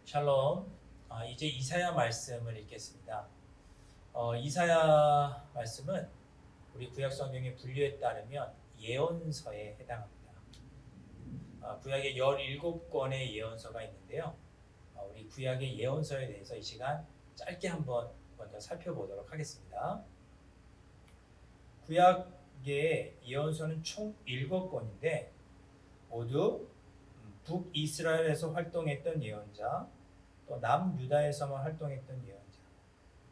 샬롬. 이제 이사야 말씀을 읽겠습니다. 이사야 말씀은 우리 구약 성경의 분류에 따르면 예언서에 해당합니다. 구약에 17권의 예언서가 있는데요. 우리 구약의 예언서에 대해서 이 시간 짧게 한번 먼저 살펴보도록 하겠습니다. 구약의 예언서는 총 7권인데 모두 북이스라엘에서 활동했던 예언자, 또 남유다에서만 활동했던 예언자,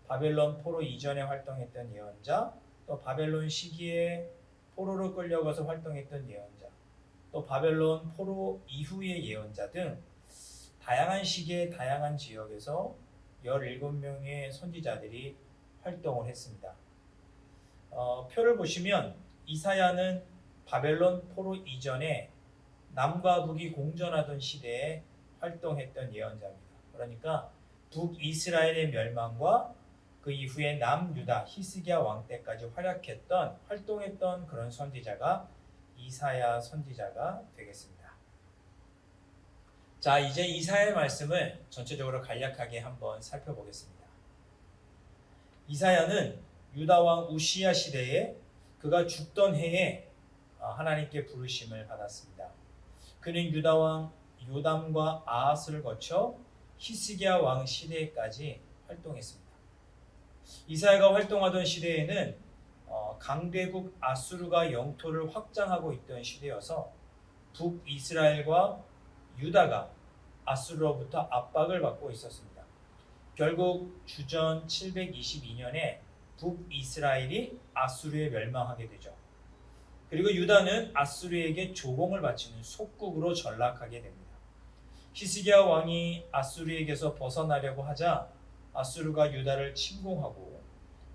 바벨론 포로 이전에 활동했던 예언자, 또 바벨론 시기에 포로로 끌려가서 활동했던 예언자, 또 바벨론 포로 이후의 예언자 등 다양한 시기에 다양한 지역에서 17명의 선지자들이 활동을 했습니다. 표를 보시면 이사야는 바벨론 포로 이전에 남과 북이 공존하던 시대에 활동했던 예언자입니다. 그러니까 북이스라엘의 멸망과 그 이후에 남유다 히스기야 왕 때까지 활동했던 그런 선지자가 이사야 선지자가 되겠습니다. 자, 이제 이사야의 말씀을 전체적으로 간략하게 한번 살펴보겠습니다. 이사야는 유다 왕 우시야 시대에 그가 죽던 해에 하나님께 부르심을 받았습니다. 그는 유다 왕 요담과 아하스를 거쳐 히스기야 왕 시대까지 활동했습니다. 이사야가 활동하던 시대에는 강대국 아수르가 영토를 확장하고 있던 시대여서 북이스라엘과 유다가 아수르로부터 압박을 받고 있었습니다. 결국 주전 722년에 북이스라엘이 아수르에 멸망하게 되죠. 그리고 유다는 아수르에게 조공을 바치는 속국으로 전락하게 됩니다. 히스기야 왕이 아수르에게서 벗어나려고 하자 아수르가 유다를 침공하고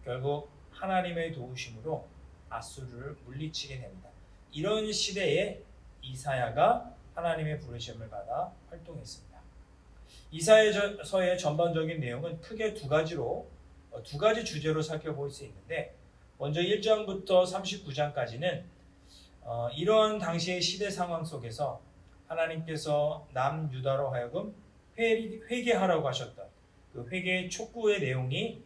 결국 하나님의 도우심으로 아수르를 물리치게 됩니다. 이런 시대에 이사야가 하나님의 부르심을 받아 활동했습니다. 이사야서의 전반적인 내용은 크게 두 가지 주제로 살펴볼 수 있는데, 먼저 1장부터 39장까지는 이런 당시의 시대 상황 속에서 하나님께서 남유다로 하여금 회개하라고 하셨던 그 회개의 촉구의 내용이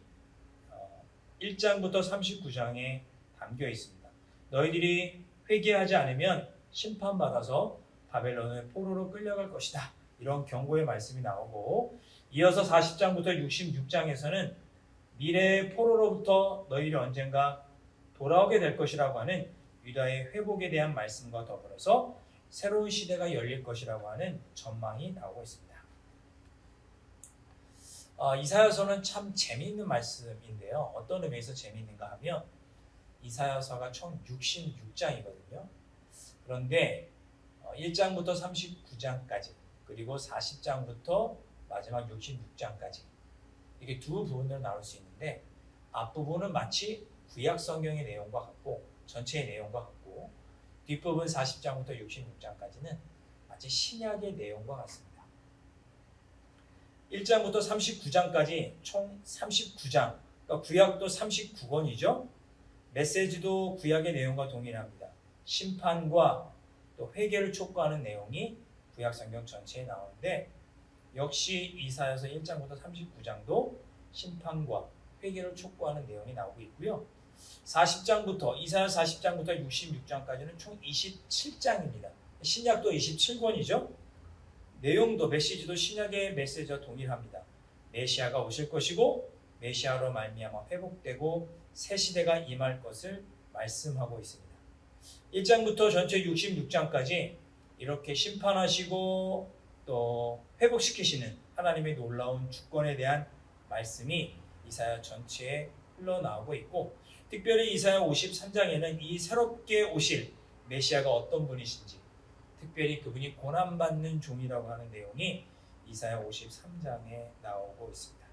1장부터 39장에 담겨 있습니다. 너희들이 회개하지 않으면 심판받아서 바벨론의 포로로 끌려갈 것이다. 이런 경고의 말씀이 나오고, 이어서 40장부터 66장에서는 미래의 포로로부터 너희를 언젠가 돌아오게 될 것이라고 하는 유다의 회복에 대한 말씀과 더불어서 새로운 시대가 열릴 것이라고 하는 전망이 나오고 있습니다. 이사야서는 참 재미있는 말씀인데요. 어떤 의미에서 재미있는가 하면 이사야서가 총 66장이거든요. 그런데 1장부터 39장까지 그리고 40장부터 마지막 66장까지 이게 두 부분으로 나눌 수 있는데, 앞부분은 마치 구약 성경의 내용과 같고 전체의 내용과 같고, 뒷부분 40장부터 66장까지는 마치 신약의 내용과 같습니다. 1장부터 39장까지 총 39장, 그러니까 구약도 39권이죠. 메시지도 구약의 내용과 동일합니다. 심판과 또 회개를 촉구하는 내용이 구약 성경 전체에 나오는데, 역시 이사야서 1장부터 39장도 심판과 회개를 촉구하는 내용이 나오고 있고요. 40장부터 이사야 40장부터 66장까지는 총 27장입니다. 신약도 27권이죠. 내용도 메시지도 신약의 메시지와 동일합니다. 메시아가 오실 것이고 메시아로 말미암아 회복되고 새 시대가 임할 것을 말씀하고 있습니다. 1장부터 전체 66장까지 이렇게 심판하시고 또 회복시키시는 하나님의 놀라운 주권에 대한 말씀이 이사야 전체에 흘러나오고 있고, 특별히 이사야 53장에는 이 새롭게 오실 메시아가 어떤 분이신지, 특별히 그분이 고난받는 종이라고 하는 내용이 이사야 53장에 나오고 있습니다.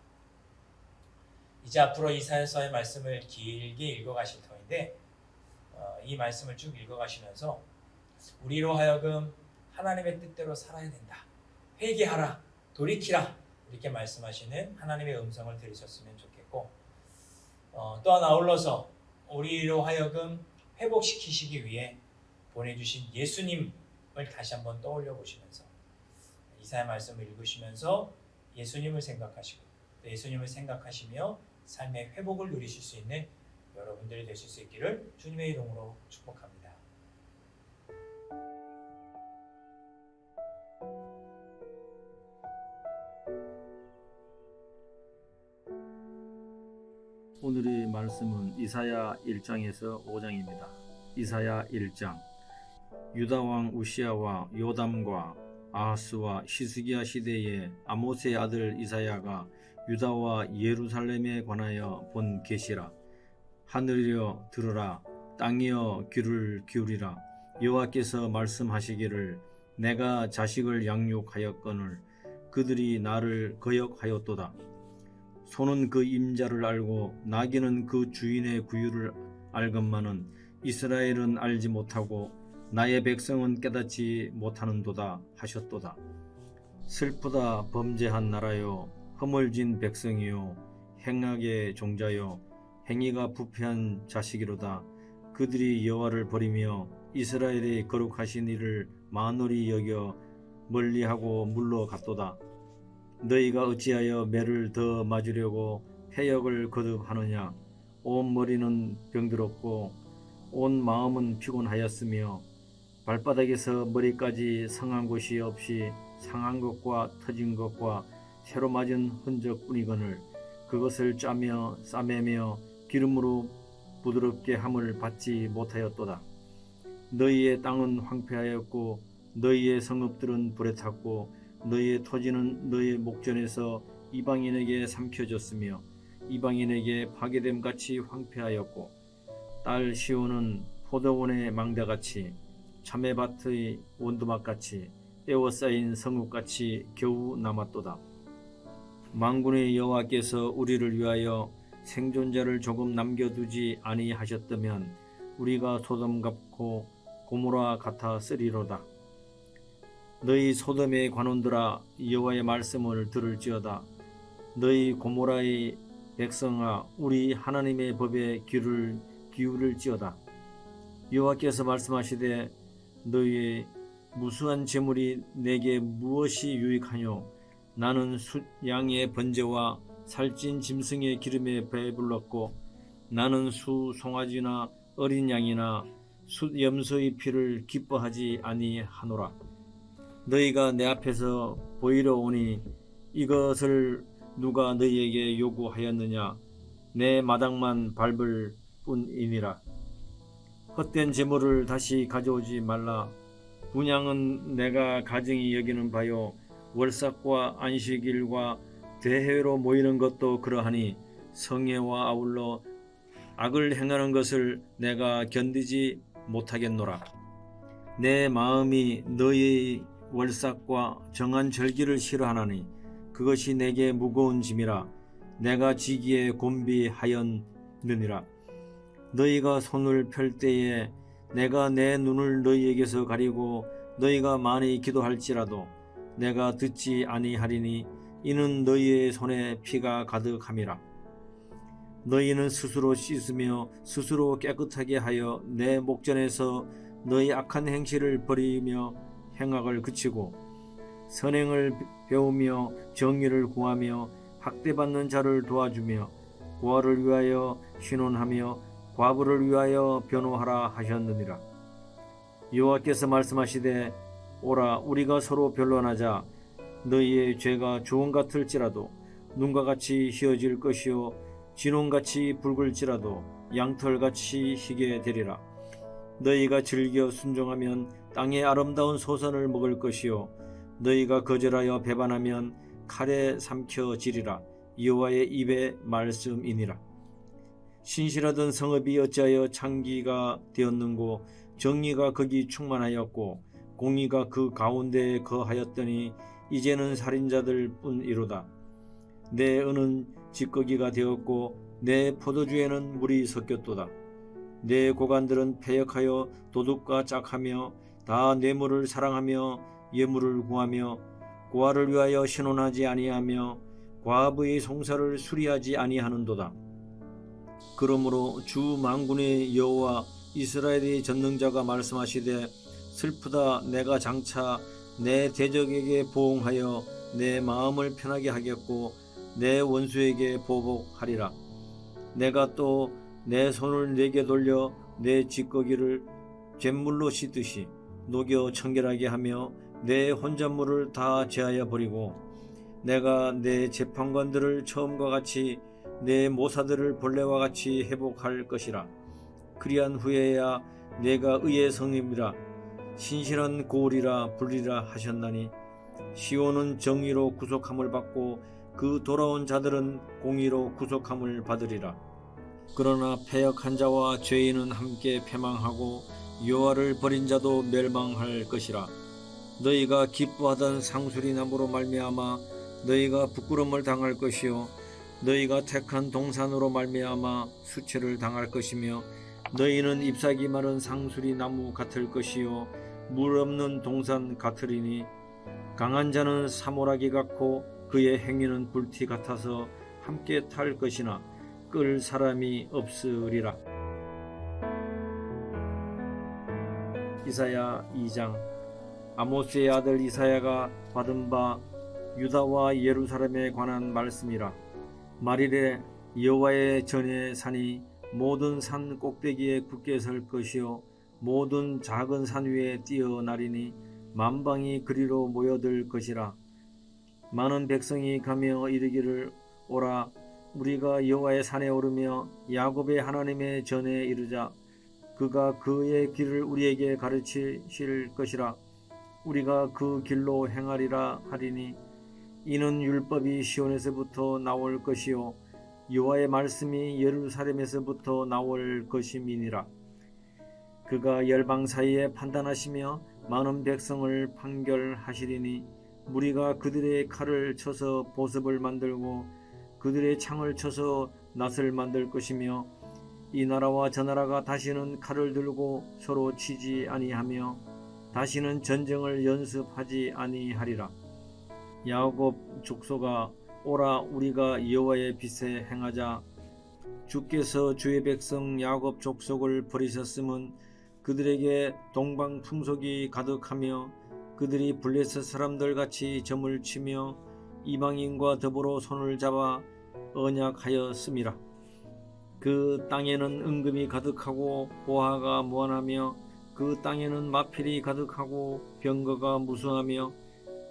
이제 앞으로 이사야서의 말씀을 길게 읽어가실 터인데, 이 말씀을 쭉 읽어가시면서 우리로 하여금 하나님의 뜻대로 살아야 된다, 회개하라, 돌이키라, 이렇게 말씀하시는 하나님의 음성을 들으셨으면 좋겠고, 또 하나 아울러서 우리로 하여금 회복시키시기 위해 보내주신 예수님을 다시 한번 떠올려 보시면서 이사야 말씀을 읽으시면서 예수님을 생각하시고 또 예수님을 생각하시며 삶의 회복을 누리실 수 있는 여러분들이 되실 수 있기를 주님의 이름으로 축복합니다. 오늘의 말씀은 이사야 1장에서 5장입니다. 이사야 1장. 유다 왕 우시야와 요담과 아하스와 히스기야 시대에 아모스의 아들 이사야가 유다와 예루살렘에 관하여 본 계시라. 하늘이여 들으라, 땅이여 귀를 기울이라. 여호와께서 말씀하시기를 내가 자식을 양육하였거늘 그들이 나를 거역하였도다. 소는 그 임자를 알고 나귀는 그 주인의 구유를 알건만은 이스라엘은 알지 못하고 나의 백성은 깨닫지 못하는도다 하셨도다. 슬프다 범죄한 나라요, 허물진 백성이요, 행악의 종자요, 행위가 부패한 자식이로다. 그들이 여호와를 버리며 이스라엘의 거룩하신 이를 만홀히 여겨 멀리하고 물러갔도다. 너희가 어찌하여 매를 더 맞으려고 패역을 거듭하느냐. 온 머리는 병들었고 온 마음은 피곤하였으며 발바닥에서 머리까지 상한 곳이 없이 상한 것과 터진 것과 새로 맞은 흔적뿐이거늘 그것을 짜며 싸매며 기름으로 부드럽게 함을 받지 못하였도다. 너희의 땅은 황폐하였고 너희의 성읍들은 불에 탔고 너희의 토지는 너희의 목전에서 이방인에게 삼켜졌으며 이방인에게 파괴됨같이 황폐하였고 딸 시온은 포도원의 망대같이 참외밭의 원두막같이 에워싸인 성읍같이 겨우 남았도다. 만군의 여호와께서 우리를 위하여 생존자를 조금 남겨두지 아니하셨다면 우리가 소돔 같고 고모라 같아 쓰리로다. 너희 소돔의 관원들아 여호와의 말씀을 들을지어다. 너희 고모라의 백성아 우리 하나님의 법에 귀를 기울일지어다. 여호와께서 말씀하시되 너희의 무수한 재물이 내게 무엇이 유익하뇨. 나는 양의 번제와 살찐 짐승의 기름에 배불렀고 나는 수 송아지나 어린 양이나 숫 염소의 피를 기뻐하지 아니하노라. 너희가 내 앞에서 보이러 오니 이것을 누가 너희에게 요구하였느냐. 내 마당만 밟을 뿐이니라. 헛된 재물을 다시 가져오지 말라. 분향은 내가 가증히 여기는 바요 월삭과 안식일과 대회로 모이는 것도 그러하니 성회와 아울러 악을 행하는 것을 내가 견디지 못하겠노라. 내 마음이 너희의 월삭과 정한 절기를 싫어하나니 그것이 내게 무거운 짐이라. 내가 지기에 곤비하였느니라. 너희가 손을 펼 때에 내가 내 눈을 너희에게서 가리고 너희가 많이 기도할지라도 내가 듣지 아니하리니 이는 너희의 손에 피가 가득함이라. 너희는 스스로 씻으며 스스로 깨끗하게 하여 내 목전에서 너희 악한 행실을 버리며 행악을 그치고 선행을 배우며 정의를 구하며 학대받는 자를 도와주며 고아를 위하여 신원하며 과부를 위하여 변호하라 하셨느니라. 여호와께서 말씀하시되 오라 우리가 서로 변론하자. 너희의 죄가 주홍 같을지라도 눈과 같이 희어질 것이요 진홍같이 붉을지라도 양털같이 희게 되리라. 너희가 즐겨 순종하면 땅의 아름다운 소선을 먹을 것이요 너희가 거절하여 배반하면 칼에 삼켜지리라. 여호와의 입의 말씀이니라. 신실하던 성읍이 어찌하여 창기가 되었는고 정의가 거기 충만하였고 공의가 그 가운데에 거하였더니 이제는 살인자들 뿐이로다. 내 은은 찌꺼기가 되었고 내 포도주에는 물이 섞였도다. 내 고관들은 패역하여 도둑과 짝하며 다 뇌물을 사랑하며 예물을 구하며 고아를 위하여 신원하지 아니하며 과부의 송사를 수리하지 아니하는도다. 그러므로 주 만군의 여호와 이스라엘의 전능자가 말씀하시되 슬프다. 내가 장차 내 대적에게 보응하여 내 마음을 편하게 하겠고 내 원수에게 보복하리라. 내가 또 내 손을 내게 돌려 내 찌꺼기를 잿물로 씻듯이 녹여 청결하게 하며 내 혼잣물을 다 제하여 버리고 내가 내 재판관들을 처음과 같이 내 모사들을 본래와 같이 회복할 것이라. 그리한 후에야 내가 의의 성임이라 신실한 고울이라 불리라 하셨나니 시온은 정의로 구속함을 받고 그 돌아온 자들은 공의로 구속함을 받으리라. 그러나 패역한 자와 죄인은 함께 패망하고 여호와를 버린 자도 멸망할 것이라. 너희가 기뻐하던 상수리 나무로 말미암아 너희가 부끄러움을 당할 것이요 너희가 택한 동산으로 말미암아 수치를 당할 것이며 너희는 잎사귀 마른 상수리 나무 같을 것이요 물 없는 동산 같으리니 강한 자는 사모라기 같고 그의 행위는 불티 같아서 함께 탈 것이나 끌 사람이 없으리라. 이사야 2장. 아모스의 아들 이사야가 받은 바 유다와 예루살렘에 관한 말씀이라. 말일에 여호와의 전에 산이 모든 산 꼭대기에 굳게 설 것이요 모든 작은 산 위에 뛰어나리니 만방이 그리로 모여들 것이라. 많은 백성이 가며 이르기를 오라 우리가 여호와의 산에 오르며 야곱의 하나님의 전에 이르자. 그가 그의 길을 우리에게 가르치실 것이라. 우리가 그 길로 행하리라 하리니 이는 율법이 시온에서부터 나올 것이요 여호와의 말씀이 예루살렘에서부터 나올 것임이니라. 그가 열방 사이에 판단하시며 많은 백성을 판결하시리니 무리가 그들의 칼을 쳐서 보습을 만들고 그들의 창을 쳐서 낫을 만들 것이며 이 나라와 저 나라가 다시는 칼을 들고 서로 치지 아니하며 다시는 전쟁을 연습하지 아니하리라. 야곱 족속아 오라 우리가 여호와의 빛에 행하자. 주께서 주의 백성 야곱 족속을 버리셨음은 그들에게 동방 풍속이 가득하며 그들이 블레셋 사람들 같이 점을 치며 이방인과 더불어 손을 잡아 언약하였음이라. 그 땅에는 은금이 가득하고 보화가 무한하며 그 땅에는 마필이 가득하고 병거가 무수하며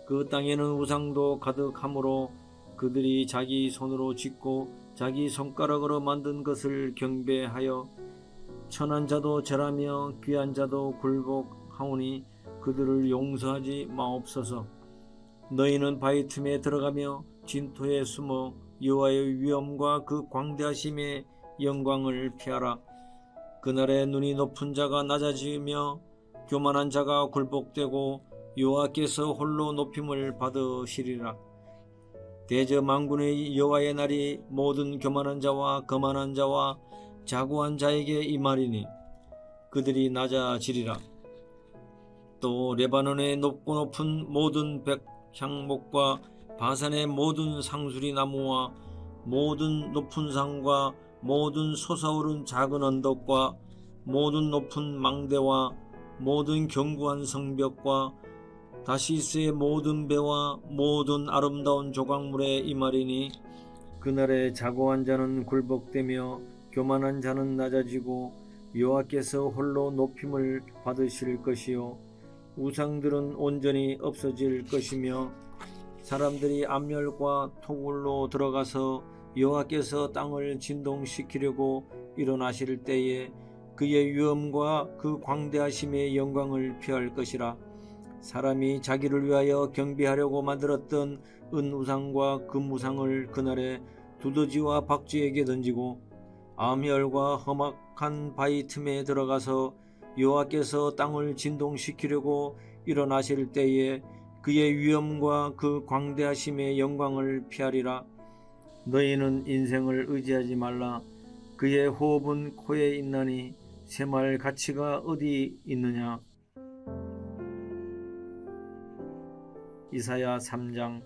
그 땅에는 우상도 가득하므로 그들이 자기 손으로 짓고 자기 손가락으로 만든 것을 경배하여 천한 자도 절하며 귀한 자도 굴복하오니 그들을 용서하지 마옵소서. 너희는 바위 틈에 들어가며 진토에 숨어 여호와의 위엄과 그 광대하심의 영광을 피하라. 그날에 눈이 높은 자가 낮아지며 교만한 자가 굴복되고 여호와께서 홀로 높임을 받으시리라. 대저 만군의 여호와의 날이 모든 교만한 자와 거만한 자와 자고한 자에게 임하리니 그들이 낮아지리라. 또 레바논의 높고 높은 모든 백향목과 바산의 모든 상수리 나무와 모든 높은 산과 모든 솟아오른 작은 언덕과 모든 높은 망대와 모든 견고한 성벽과 다시스의 모든 배와 모든 아름다운 조각물에 임하리니 그날에 자고한 자는 굴복되며 교만한 자는 낮아지고 여호와께서 홀로 높임을 받으실 것이요 우상들은 온전히 없어질 것이며 사람들이 암열과 토굴로 들어가서 여호와께서 땅을 진동시키려고 일어나실 때에 그의 위엄과 그 광대하심의 영광을 피할 것이라. 사람이 자기를 위하여 경배하려고 만들었던 은우상과 금우상을 그날에 두더지와 박쥐에게 던지고 암열과 험악한 바위 틈에 들어가서 여호와께서 땅을 진동시키려고 일어나실 때에 그의 위엄과 그 광대하심의 영광을 피하리라. 너희는 인생을 의지하지 말라. 그의 호흡은 코에 있나니 샘할 가치가 어디 있느냐. 이사야 3장.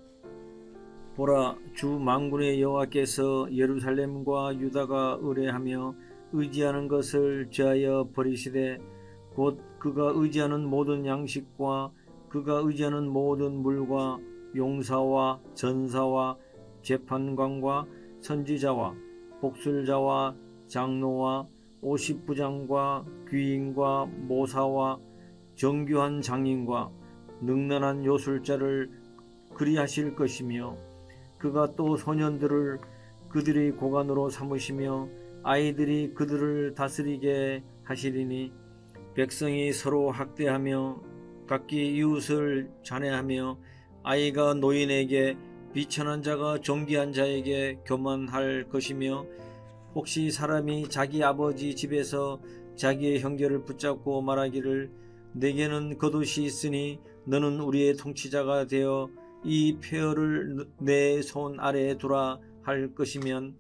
보라, 주 만군의 여호와께서 예루살렘과 유다가 의뢰하며 의지하는 것을 제하여 버리시되 곧 그가 의지하는 모든 양식과 그가 의지하는 모든 물과 용사와 전사와 재판관과 선지자와 복술자와 장로와 50부장과 귀인과 모사와 정교한 장인과 능란한 요술자를 그리하실 것이며 그가 또 소년들을 그들의 고관으로 삼으시며 아이들이 그들을 다스리게 하시리니 백성이 서로 학대하며 각기 이웃을 잔해하며 아이가 노인에게 비천한 자가 존귀한 자에게 교만할 것이며 혹시 사람이 자기 아버지 집에서 자기의 형제를 붙잡고 말하기를 내게는 겉옷이 있으니 너는 우리의 통치자가 되어 이 폐허를 내 손 아래에 두라 할 것이면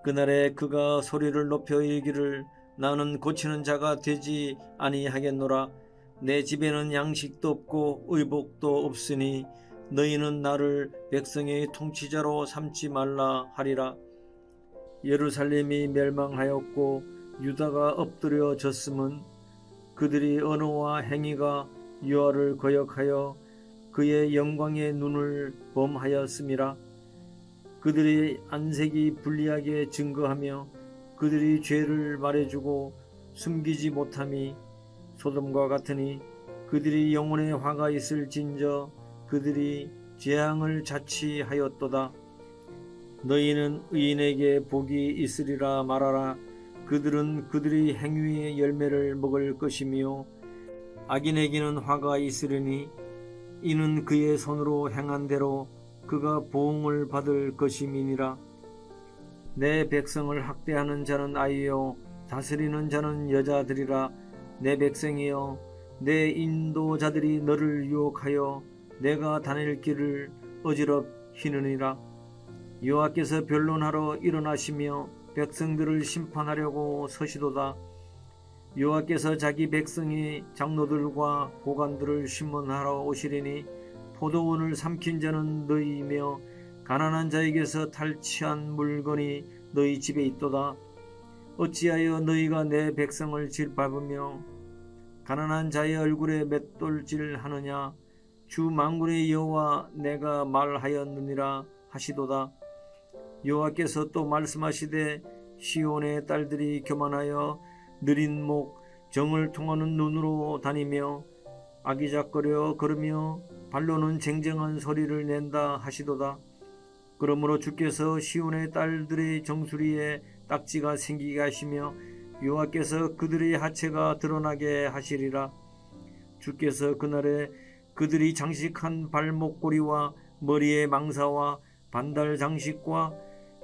그날에 그가 소리를 높여 이르기를 나는 고치는 자가 되지 아니하겠노라. 내 집에는 양식도 없고 의복도 없으니 너희는 나를 백성의 통치자로 삼지 말라 하리라. 예루살렘이 멸망하였고 유다가 엎드려졌음은 그들이 언어와 행위가 여호와를 거역하여 그의 영광의 눈을 범하였음이라. 그들의 안색이 불리하게 증거하며 그들이 죄를 말해주고 숨기지 못함이 소돔과 같으니 그들이 영혼에 화가 있을진저 그들이 재앙을 자취하였도다. 너희는 의인에게 복이 있으리라 말하라. 그들은 그들의 행위의 열매를 먹을 것이며 악인에게는 화가 있으리니 이는 그의 손으로 행한 대로 그가 보응을 받을 것임이니라. 내 백성을 학대하는 자는 아이요 다스리는 자는 여자들이라. 내 백성이여 내 인도자들이 너를 유혹하여 내가 다닐 길을 어지럽히느니라. 여호와께서 변론하러 일어나시며 백성들을 심판하려고 서시도다. 여호와께서 자기 백성의 장로들과 고관들을 심문하러 오시리니 포도원을 삼킨 자는 너희이며 가난한 자에게서 탈취한 물건이 너희 집에 있도다. 어찌하여 너희가 내 백성을 짓밟으며 가난한 자의 얼굴에 맷돌질하느냐. 주 만군의 여호와 내가 말하였느니라 하시도다. 여호와께서 또 말씀하시되 시온의 딸들이 교만하여 느린 목 정을 통하는 눈으로 다니며 아기작거려 걸으며 발로는 쟁쟁한 소리를 낸다 하시도다. 그러므로 주께서 시온의 딸들의 정수리에 딱지가 생기게 하시며 여호와께서 그들의 하체가 드러나게 하시리라. 주께서 그날에 그들이 장식한 발목고리와 머리의 망사와 반달 장식과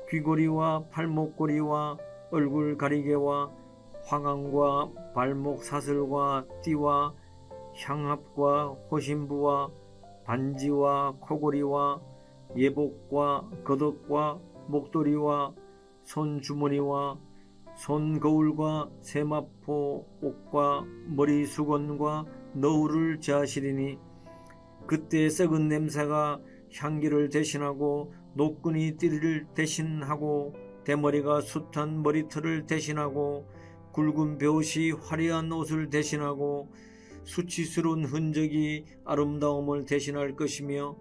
귀고리와 팔목고리와 얼굴 가리개와 화관과 발목 사슬과 띠와 향합과 호신부와 반지와 코고리와 예복과 겉옷과 목도리와 손주머니와 손거울과 세마포 옷과 머리 수건과 너울을 제하시리니 그때 썩은 냄새가 향기를 대신하고 노끈이 띠를 대신하고 대머리가 숱한 머리털을 대신하고 굵은 벼옷이 화려한 옷을 대신하고 수치스러운 흔적이 아름다움을 대신할 것이며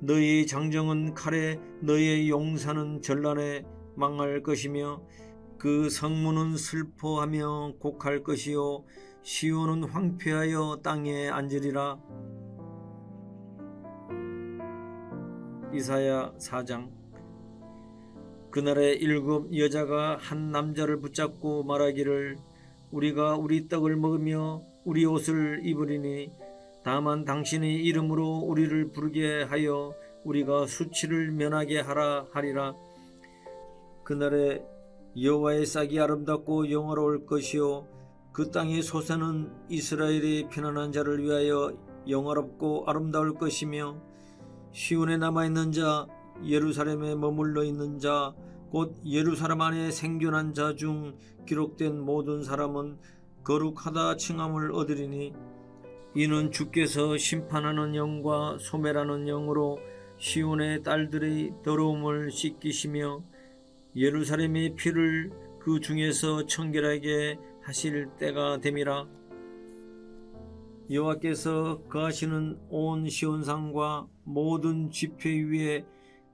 너희의 장정은 칼에 너희의 용사는 전란에 망할 것이며 그 성문은 슬퍼하며 곡할 것이요 시온은 황폐하여 땅에 앉으리라. 이사야 4장. 그날에 7 여자가 한 남자를 붙잡고 말하기를 우리가 우리 떡을 먹으며 우리 옷을 입으리니 다만 당신의 이름으로 우리를 부르게 하여 우리가 수치를 면하게 하라 하리라. 그날에 여호와의 싹이 아름답고 영화로울 것이요 그 땅의 소새는 이스라엘의 편안한 자를 위하여 영화롭고 아름다울 것이며 시온에 남아있는 자 예루살렘에 머물러 있는 자 곧 예루살렘 안에 생존한 자 중 기록된 모든 사람은 거룩하다 칭함을 얻으리니 이는 주께서 심판하는 영과 소멸하는 영으로 시온의 딸들의 더러움을 씻기시며 예루살렘의 피를 그 중에서 청결하게 하실 때가 됨이라. 여호와께서 거하시는 온 시온산과 모든 지표 위에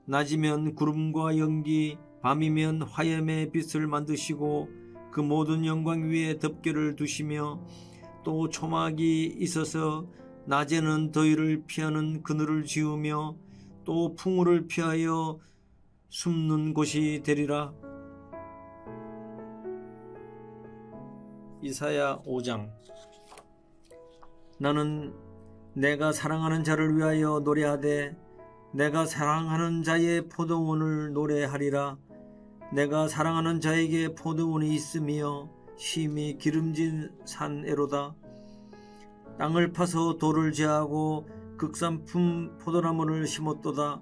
낮이면 구름과 연기, 밤이면 화염의 빛을 만드시고 그 모든 영광 위에 덮개를 두시며 또 초막이 있어서 낮에는 더위를 피하는 그늘을 지으며 또 풍우를 피하여 숨는 곳이 되리라. 이사야 5장. 나는 내가 사랑하는 자를 위하여 노래하되 내가 사랑하는 자의 포도원을 노래하리라. 내가 사랑하는 자에게 포도원이 있으며 심히 기름진 산에로다. 땅을 파서 돌을 제하고 극산품 포도나무를 심었도다.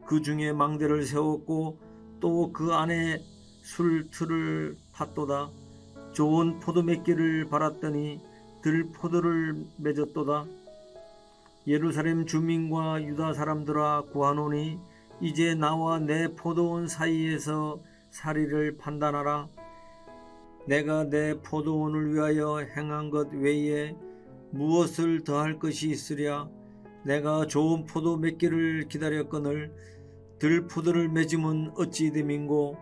그 중에 망대를 세웠고 또 그 안에 술틀을 팠도다. 좋은 포도 맺기를 바랐더니 들포도를 맺었도다. 예루살렘 주민과 유다 사람들아 구하노니 이제 나와 내 포도원 사이에서 사리를 판단하라. 내가 내 포도원을 위하여 행한 것 외에 무엇을 더할 것이 있으랴. 내가 좋은 포도 맺기를 기다렸거늘 들포도를 맺으면 어찌 됨인고.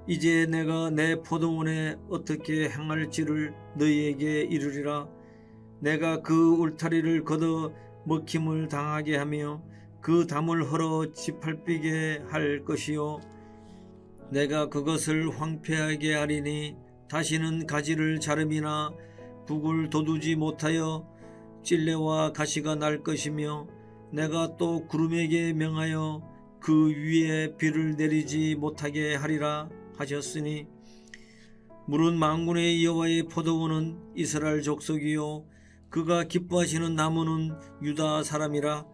이제 내가 내 포도원에 어떻게 행할지를 너희에게 이르리라. 내가 그 울타리를 걷어 먹힘을 당하게 하며 그 담을 헐어 지팔비게 할 것이요 내가 그것을 황폐하게 하리니 다시는 가지를 자름이나 북을 돋우지 못하여 찔레와 가시가 날 것이며 내가 또 구름에게 명하여 그 위에 비를 내리지 못하게 하리라 하셨으니 물은 만군의 여호와의 포도원은 이스라엘 족속이요 그가 기뻐하시는 나무는 유다 사람이라.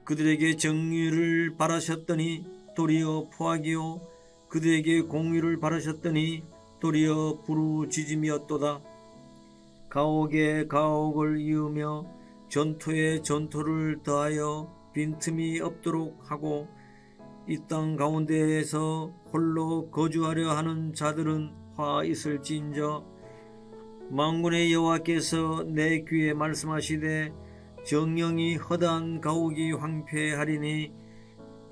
그들에게 정의를 바라셨더니 도리어 포악이요 그들에게 공의를 바라셨더니 도리어 부르짖음이었도다. 가옥에 가옥을 이으며 전토에 전토를 더하여 빈틈이 없도록 하고 이 땅 가운데에서 홀로 거주하려 하는 자들은 화 있을지인저. 만군의 여호와께서 내 귀에 말씀하시되 정령이 허다한 가옥이 황폐하리니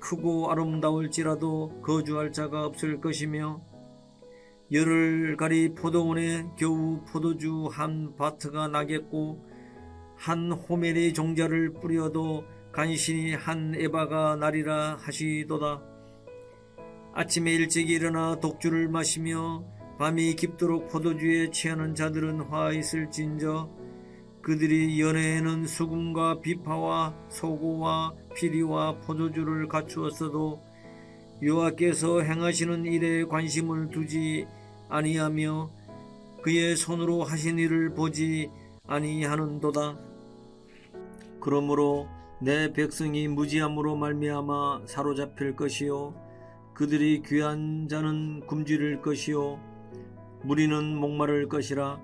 크고 아름다울지라도 거주할 자가 없을 것이며 열흘가리 포도원에 겨우 포도주 한 바트가 나겠고 한 호멜의 종자를 뿌려도 간신히 한 에바가 나리라 하시도다. 아침에 일찍 일어나 독주를 마시며 밤이 깊도록 포도주에 취하는 자들은 화 있을진저. 그들이 연회에는 수금과 비파와 소고와 피리와 포도주를 갖추었어도 여호와께서 행하시는 일에 관심을 두지 아니하며 그의 손으로 하신 일을 보지 아니하는도다. 그러므로 내 백성이 무지함으로 말미암아 사로잡힐 것이요 그들이 귀한 자는 굶주릴 것이요 무리는 목마를 것이라.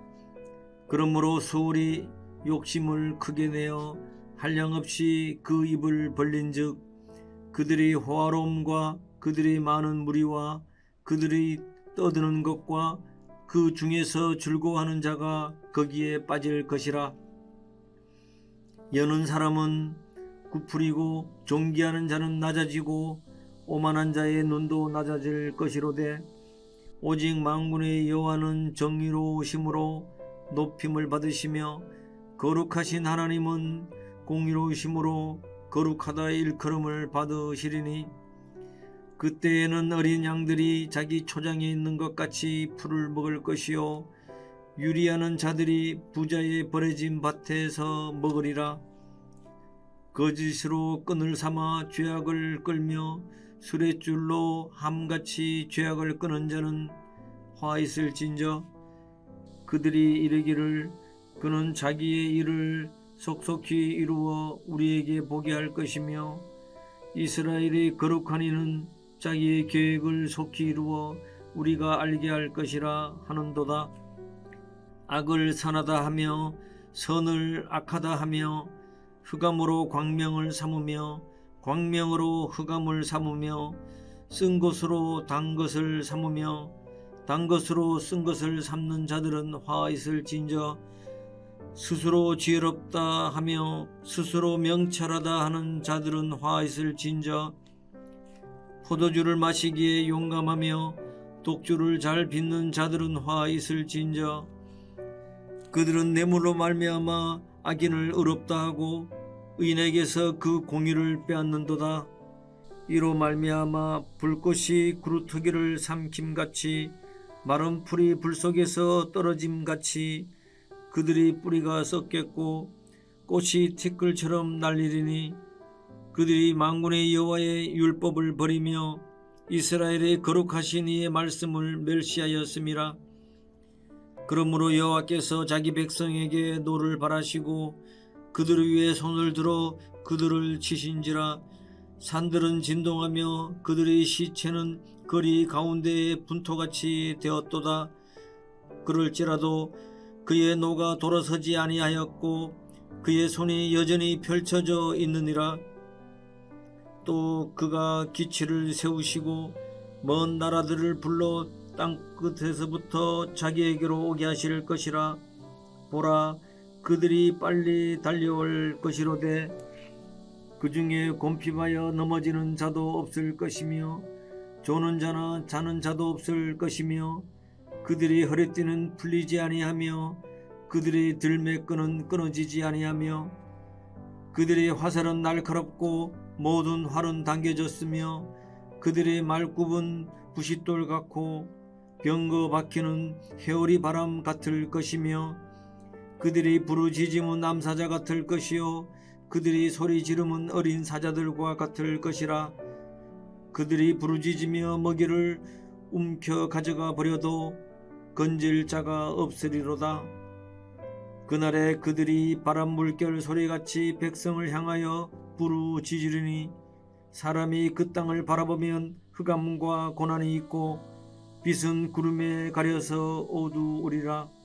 그러므로 수울이 욕심을 크게 내어 한량없이 그 입을 벌린즉 그들이 호화로움과 그들이 많은 무리와 그들이 떠드는 것과 그 중에서 즐거워하는 자가 거기에 빠질 것이라. 여는 사람은 구풀이고 존귀하는 자는 낮아지고 오만한 자의 눈도 낮아질 것이로되 오직 만군의 여호와는 정의로우심으로 높임을 받으시며 거룩하신 하나님은 공의로우심으로 거룩하다 일컬음을 받으시리니 그때에는 어린 양들이 자기 초장에 있는 것 같이 풀을 먹을 것이요 유리하는 자들이 부자의 버려진 밭에서 먹으리라. 거짓으로 끈을 삼아 죄악을 끌며 수레줄로 함같이 죄악을 끄는 자는 화 있을진저. 그들이 이르기를 그는 자기의 일을 속속히 이루어 우리에게 보게 할 것이며 이스라엘의 거룩한 이는 자기의 계획을 속히 이루어 우리가 알게 할 것이라 하는도다. 악을 선하다 하며 선을 악하다 하며 흑암으로 광명을 삼으며 광명으로 흑암을 삼으며 쓴 것으로 단 것을 삼으며 단 것으로 쓴 것을 삼는 자들은 화 있을진저. 스스로 지혜롭다 하며 스스로 명철하다 하는 자들은 화 있을진저. 포도주를 마시기에 용감하며 독주를 잘 빚는 자들은 화 있을진저. 그들은 뇌물로 말미암아 악인을 의롭다 하고 의인에게서 그 공의를 빼앗는도다. 이로 말미암아 불꽃이 구루터기를 삼킴같이 마른 풀이 불 속에서 떨어짐같이 그들이 뿌리가 썩겠고 꽃이 티끌처럼 날리리니 그들이 만군의 여호와의 율법을 버리며 이스라엘의 거룩하신 이의 말씀을 멸시하였음이라. 그러므로 여호와께서 자기 백성에게 노를 바라시고 그들을 위해 손을 들어 그들을 치신지라. 산들은 진동하며 그들의 시체는 거리 가운데에 분토같이 되었도다. 그럴지라도 그의 노가 돌아서지 아니하였고 그의 손이 여전히 펼쳐져 있느니라. 또 그가 기치를 세우시고 먼 나라들을 불러 땅끝에서부터 자기에게로 오게 하실 것이라. 보라, 그들이 빨리 달려올 것이로되 그 중에 곰핍하여 넘어지는 자도 없을 것이며 조는 자나 자는 자도 없을 것이며 그들이 허리띠는 풀리지 아니하며 그들의 들매끈은 끊어지지 아니하며 그들의 화살은 날카롭고 모든 활은 당겨졌으며 그들의 말굽은 부싯돌 같고 병거 바퀴는 회오리 바람 같을 것이며 그들이 부르짖음은 암사자 같을 것이요 그들이 소리 지르면 어린 사자들과 같을 것이라. 그들이 부르짖으며 먹이를 움켜 가져가 버려도 건질 자가 없으리로다. 그날에 그들이 바람 물결 소리같이 백성을 향하여 부르짖으리니 사람이 그 땅을 바라보면 흑암과 고난이 있고 빛은 구름에 가려서 어두우리라.